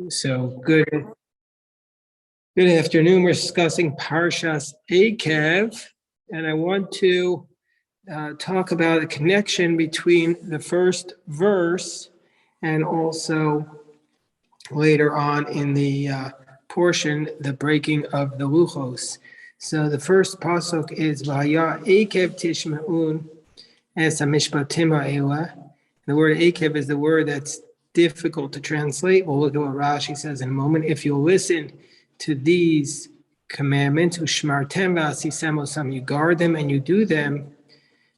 So good afternoon. We're discussing Parshas Ekev, and I want to talk about a connection between the first verse and also later on in the portion, the breaking of the luchos. So the first pasuk is Vaya Ekev Tishmeun Es HaMishpatim Ha'ela. The word Ekev is the word that's difficult to translate. We'll look at what Rashi says in a moment. If you'll listen to these commandments, Ushmartem v'asisem osam, you guard them and you do them,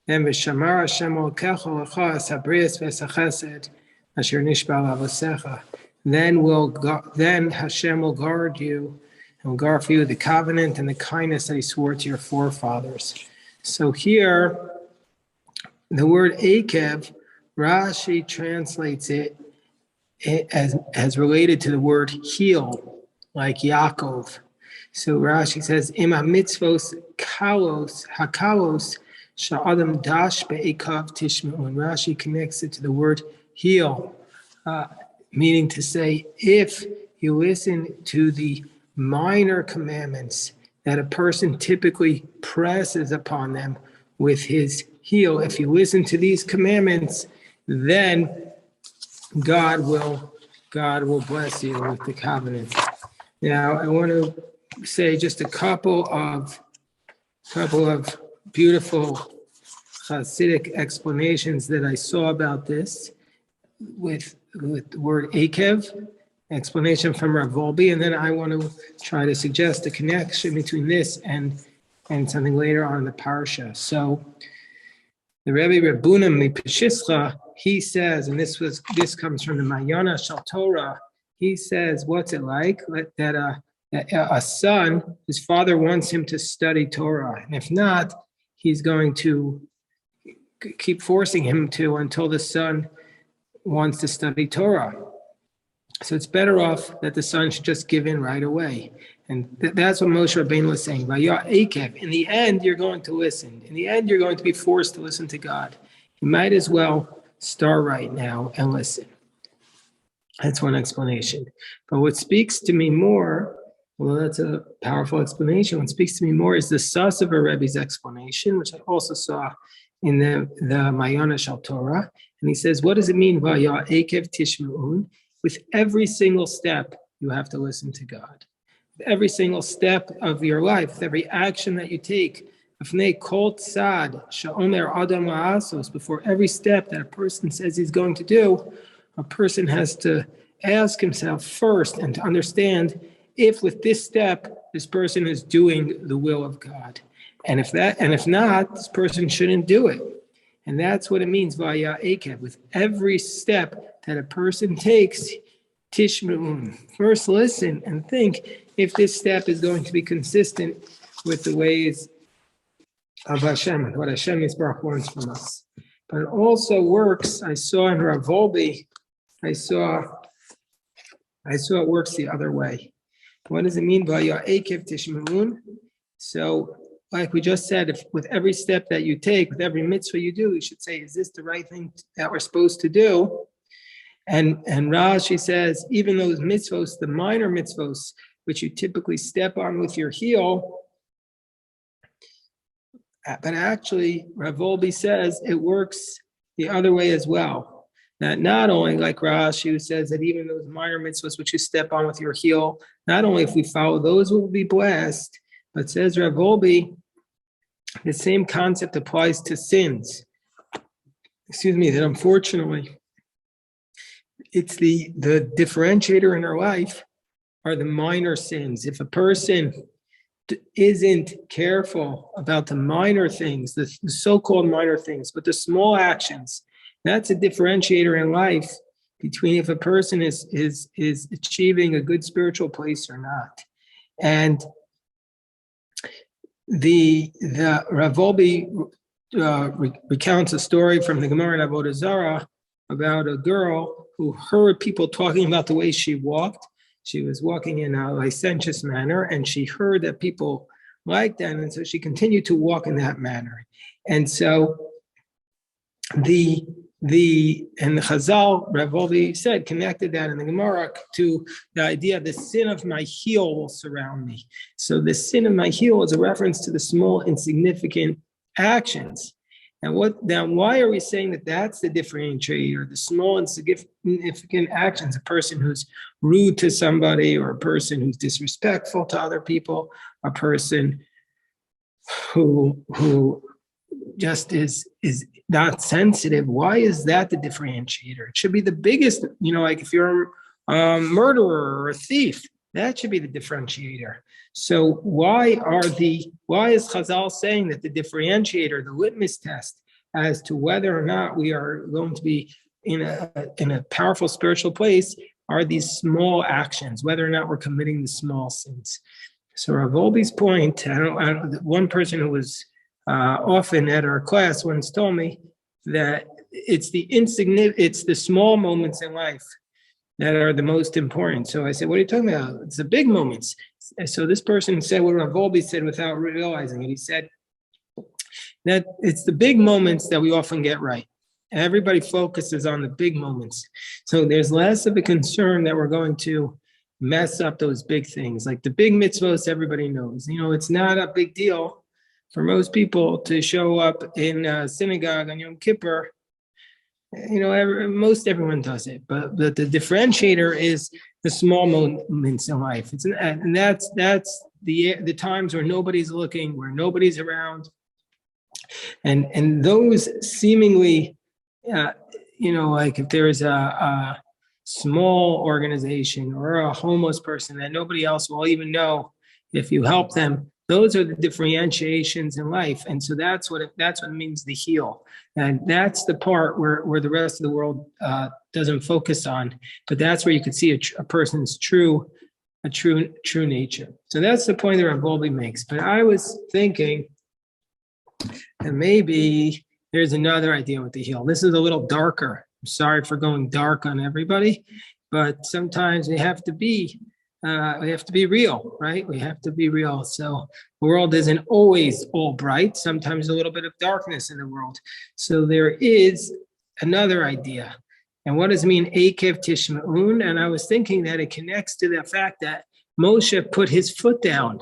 then v'shamar Hashem Elokecha lecha es habrias v'es hachesed asher nishba l'avosecha. Then Hashem will guard you and will guard for you the covenant and the kindness that He swore to your forefathers. So here, the word Ekev, Rashi translates it as related to the word heel, like Yaakov. So Rashi says, Ima mitzvos kalos, hakalos, sha'adam dash be'ekav tishme'un. Rashi connects it to the word heel, meaning to say, if you listen to the minor commandments that a person typically presses upon them with his heel, if you listen to these commandments, then God will bless you with the covenant. Now, I want to say just a couple of beautiful Hasidic explanations that I saw about this with the word Ekev, explanation from Rav Volbe, and then I want to try to suggest a connection between this and something later on in the parsha. So the Rebbe Rebuna Mipeshischa, he says, and this comes from the Mayana Shal Torah, he says, what's it like that a son, his father wants him to study Torah, and if not, he's going to keep forcing him to until the son wants to study Torah. So it's better off that the son should just give in right away. And that's what Moshe Rabbeinu was saying. Vaya Ekev, in the end, you're going to listen. In the end, you're going to be forced to listen to God. You might as well start right now and listen. That's one explanation. But what speaks to me more, well, that's a powerful explanation. What speaks to me more is the Sasavar Rebbe's explanation, which I also saw in the Mayana Shal Torah. And he says, what does it mean, Vaya Ekev Tishme'un? With every single step, you have to listen to God. With every single step of your life, with every action that you take, before every step that a person says he's going to do, a person has to ask himself first and to understand if with this step, this person is doing the will of God. And if not, this person shouldn't do it. And that's what it means, Vaya Ekev. With every step that a person takes, Tishme'un. First listen and think if this step is going to be consistent with the ways of Hashem, what Hashem Yisbarach wants from us. But it also works, I saw in Rav Volbe, I saw it works the other way. What does it mean by Ekev Tishme'un? So, like we just said, if with every step that you take, with every mitzvah you do, you should say, is this the right thing that we're supposed to do? And Rashi says, even those mitzvos, the minor mitzvos, which you typically step on with your heel, but actually, Rav Volbe says it works the other way as well. That not only, like Rashi, who says that even those minor mitzvahs which you step on with your heel, not only if we follow those will be blessed, but says Rav Volbe, the same concept applies to sins. That unfortunately, it's the differentiator in our life are the minor sins. If a person isn't careful about the minor things, the so-called minor things, but the small actions, that's a differentiator in life between if a person is achieving a good spiritual place or not. And the Rav Volbe recounts a story from the Gemara in Avodah Zarah about a girl who heard people talking about the way she walked. She was walking in a licentious manner, and she heard that people liked that, and so she continued to walk in that manner. And so the the Chazal, Rav Volvi said, connected that in the Gemara to the idea the sin of my heel will surround me. So the sin of my heel is a reference to the small, insignificant actions. And why are we saying that that's the differentiator, the small, insignificant actions, a person who's rude to somebody, or a person who's disrespectful to other people, a person who just is not sensitive? Why is that the differentiator? It should be the biggest, like if you're a murderer or a thief, that should be the differentiator. So why is Chazal saying that the differentiator, the litmus test as to whether or not we are going to be in a powerful spiritual place are these small actions, whether or not we're committing the small sins? So Rav Volbi's point, one person who was often at our class once told me that it's the small moments in life that are the most important. So I said, what are you talking about? It's the big moments. So this person said what Rav Volbi said without realizing it. He said that it's the big moments that we often get right. Everybody focuses on the big moments. So there's less of a concern that we're going to mess up those big things. Like the big mitzvahs, everybody knows. It's not a big deal for most people to show up in a synagogue on Yom Kippur. Most everyone does it, but the differentiator is the small moments in life. And that's the times where nobody's looking, where nobody's around, and those seemingly, like if there is a small organization or a homeless person that nobody else will even know if you help them, those are the differentiations in life. And so that's what it means to heal. And that's the part where the rest of the world doesn't focus on. But that's where you could see a person's true nature. So that's the point that Rav Volbi makes. But I was thinking that maybe there's another idea with the heal. This is a little darker. I'm sorry for going dark on everybody, but sometimes we have to be real, right? We have to be real. So the world isn't always all bright. Sometimes a little bit of darkness in the world. So there is another idea. And what does it mean, Ekev Tishma'un? And I was thinking that it connects to the fact that Moshe put his foot down.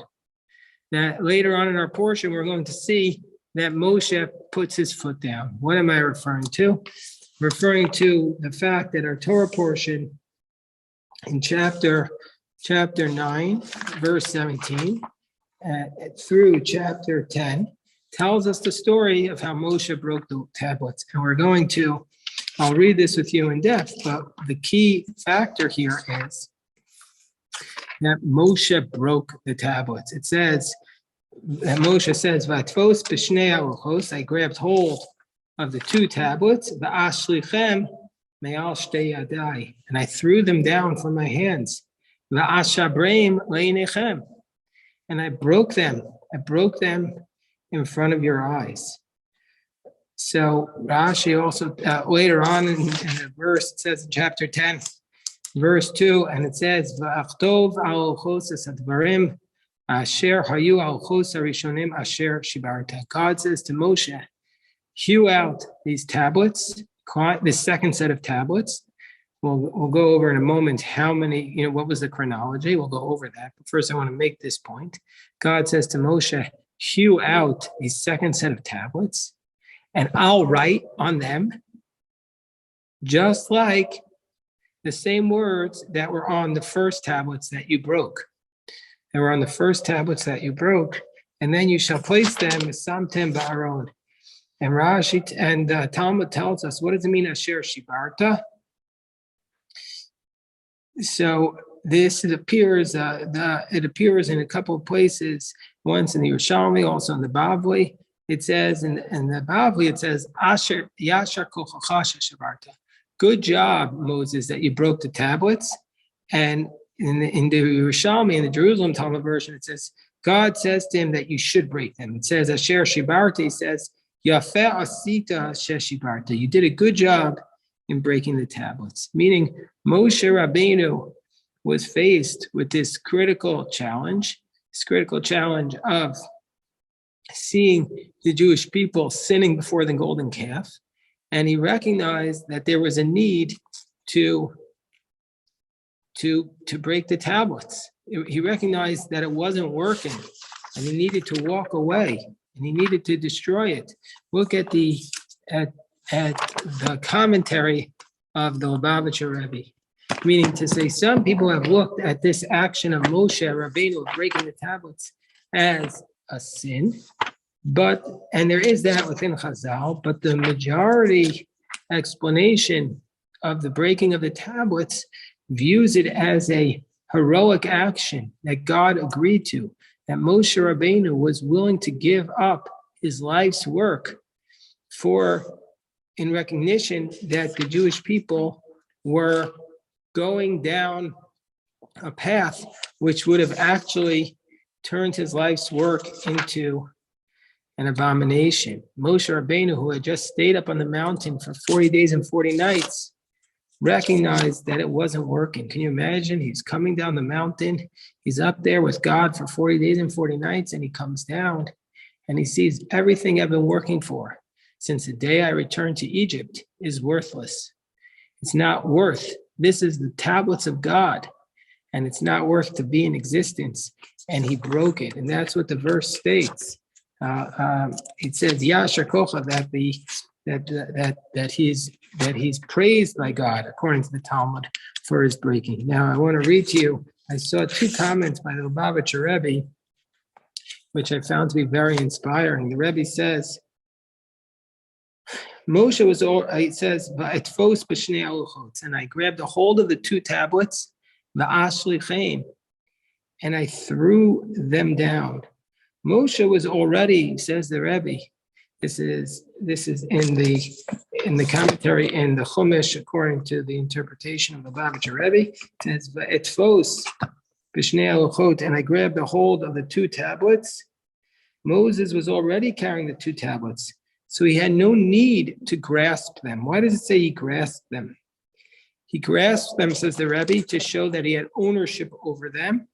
That later on in our portion, we're going to see that Moshe puts his foot down. What am I referring to? Referring to the fact that our Torah portion in chapter 9, verse 17, through chapter 10, tells us the story of how Moshe broke the tablets. And I'll read this with you in depth, but the key factor here is that Moshe broke the tablets. It says, that Moshe says, Vatvos b'shnei aruchos, I grabbed hold of the two tablets, v'ashlichem me'al shtei yadai, and I threw them down from my hands. V'ashabreim le'inechem, and I broke them. I broke them in front of your eyes. So Rashi also later on in the verse, it says in chapter 10, verse 2, and it says, V'achtov al chosas advarim asher hayu al chos harishonim asher shibarta. God says to Moshe, hew out these tablets, this second set of tablets. We'll go over in a moment how many, what was the chronology. We'll go over that. But first I want to make this point. God says to Moshe, hew out a second set of tablets, and I'll write on them just like the same words that were on the first tablets that you broke. They were on the first tablets that you broke, and then you shall place them samtem ba'aron. And Rashi and Talmud tells us, what does it mean, asher shibarta? So it appears in a couple of places. Once in the Yerushalmi, also in the Bavli. It says in the Bavli, it says asher yashar kochacha shibarta. Good job, Moses, that you broke the tablets. And in the Yerushalmi, in the Jerusalem Talmud version, it says God says to him that you should break them. It says asher shibarta. He says Yafeh asita sheshibarta. You did a good job in breaking the tablets. Meaning Moshe Rabbeinu was faced with this critical challenge of seeing the Jewish people sinning before the golden calf. and he recognized that there was a need to break the tablets. He recognized that it wasn't working, and he needed to walk away, and he needed to destroy it. Look at the commentary of the Lubavitcher Rebbe, meaning to say some people have looked at this action of Moshe Rabbeinu breaking the tablets as a sin, and there is that within Chazal, but the majority explanation of the breaking of the tablets views it as a heroic action that God agreed to, that Moshe Rabbeinu was willing to give up his life's work in recognition that the Jewish people were going down a path which would have actually turned his life's work into an abomination. Moshe Rabbeinu, who had just stayed up on the mountain for 40 days and 40 nights, recognized that it wasn't working. Can you imagine? He's coming down the mountain. He's up there with God for 40 days and 40 nights, and he comes down and he sees everything I've been working for since the day I returned to Egypt is worthless. It's not worth. This is the tablets of God, and it's not worth to be in existence. And he broke it, and that's what the verse states. It says Yashar Kocha, that he's praised by God according to the Talmud for his breaking. Now I want to read to you. I saw two comments by the Lubavitcher Rebbe, which I found to be very inspiring. The Rebbe says, Moshe was all. It says, and I grabbed a hold of the two tablets, and I threw them down. Moshe was already, says the Rebbe, this is in the commentary in the Chumash, according to the interpretation of the Lubavitcher Rebbe. It says, and I grabbed a hold of the two tablets. Moses was already carrying the two tablets, so he had no need to grasp them. Why does it say he grasped them? He grasped them, says the Rebbe, to show that he had ownership over them.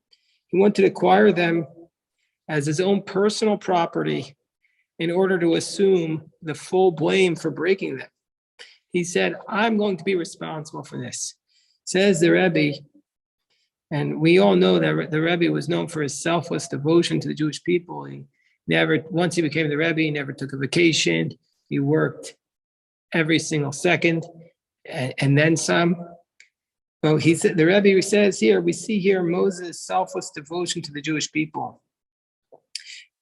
He wanted to acquire them as his own personal property in order to assume the full blame for breaking them. He said, I'm going to be responsible for this. Says the Rebbe, and we all know that the Rebbe was known for his selfless devotion to the Jewish people. Once he became the Rebbe, he never took a vacation. He worked every single second and then some. Well, the Rebbe says here, we see here Moses' selfless devotion to the Jewish people.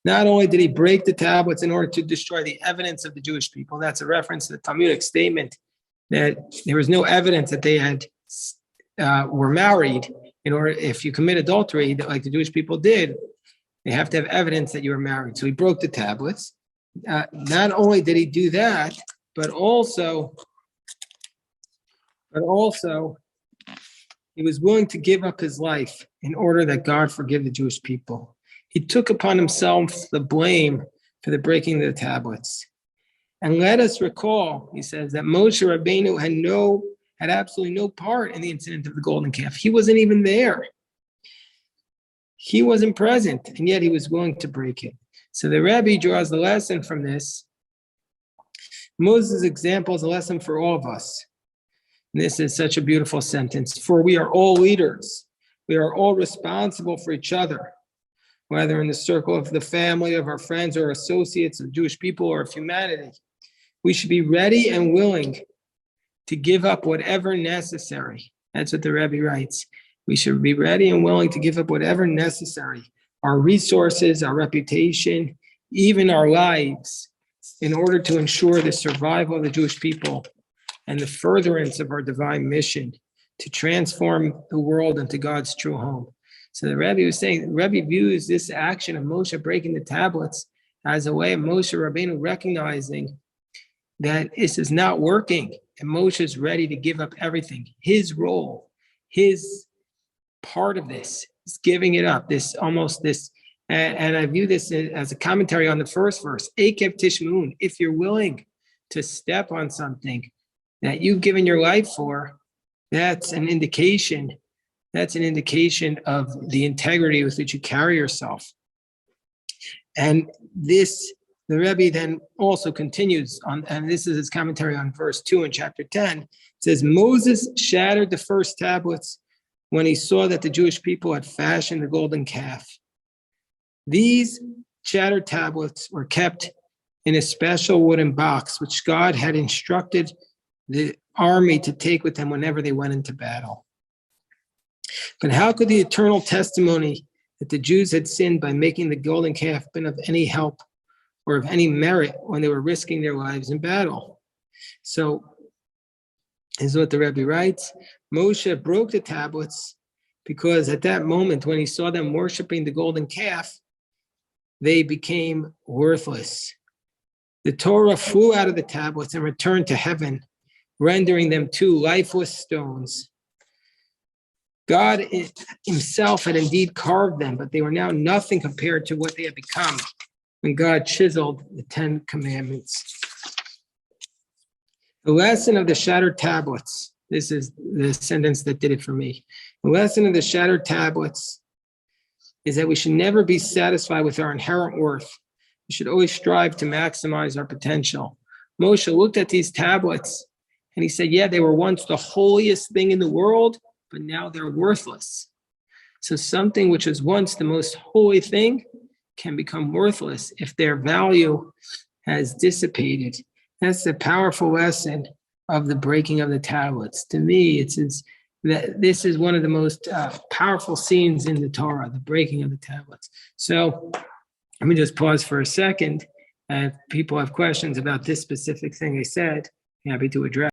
Not only did he break the tablets in order to destroy the evidence of the Jewish people, that's a reference to the Talmudic statement that there was no evidence that they were married. In order, if you commit adultery, like the Jewish people did, they have to have evidence that you were married. So he broke the tablets. Not only did he do that, but also he was willing to give up his life in order that God forgive the Jewish people. He took upon himself the blame for the breaking of the tablets. And let us recall, he says, that Moshe Rabbeinu had absolutely no part in the incident of the golden calf. He wasn't even there. He wasn't present, and yet he was willing to break it. So the Rebbe draws the lesson from this. Moses' example is a lesson for all of us. And this is such a beautiful sentence. For we are all leaders. We are all responsible for each other, whether in the circle of the family, of our friends or associates, of Jewish people or of humanity. We should be ready and willing to give up whatever necessary. That's what the Rebbe writes. We should be ready and willing to give up whatever necessary, our resources, our reputation, even our lives, in order to ensure the survival of the Jewish people and the furtherance of our divine mission to transform the world into God's true home. So the Rebbe was saying, the Rebbe views this action of Moshe breaking the tablets as a way of Moshe Rabbeinu recognizing that this is not working, and Moshe is ready to give up everything. His role, his part of this is giving it up. And I view this as a commentary on the first verse. Ekev tishmun, if you're willing to step on something that you've given your life for, that's an indication of the integrity with which you carry yourself. And the The Rebbe then also continues on, and this is his commentary on verse 2 in chapter 10. It says, Moses shattered the first tablets when he saw that the Jewish people had fashioned the golden calf. These shattered tablets were kept in a special wooden box, which God had instructed the army to take with them whenever they went into battle. But how could the eternal testimony that the Jews had sinned by making the golden calf been of any help or of any merit when they were risking their lives in battle? So, this is what the Rebbe writes. Moshe broke the tablets because at that moment when he saw them worshiping the golden calf, they became worthless. The Torah flew out of the tablets and returned to heaven, rendering them two lifeless stones. God himself had indeed carved them, but they were now nothing compared to what they had become when God chiseled the 10 commandments. The lesson of the shattered tablets, this is the sentence that did it for me. The lesson of the shattered tablets is that we should never be satisfied with our inherent worth. We should always strive to maximize our potential. Moshe looked at these tablets and he said, yeah, they were once the holiest thing in the world, but now they're worthless. So something which was once the most holy thing can become worthless if their value has dissipated. That's the powerful lesson of the breaking of the tablets. To me, it's that this is one of the most powerful scenes in the Torah, the breaking of the tablets. So let me just pause for a second. If people have questions about this specific thing I said, I'm happy to address.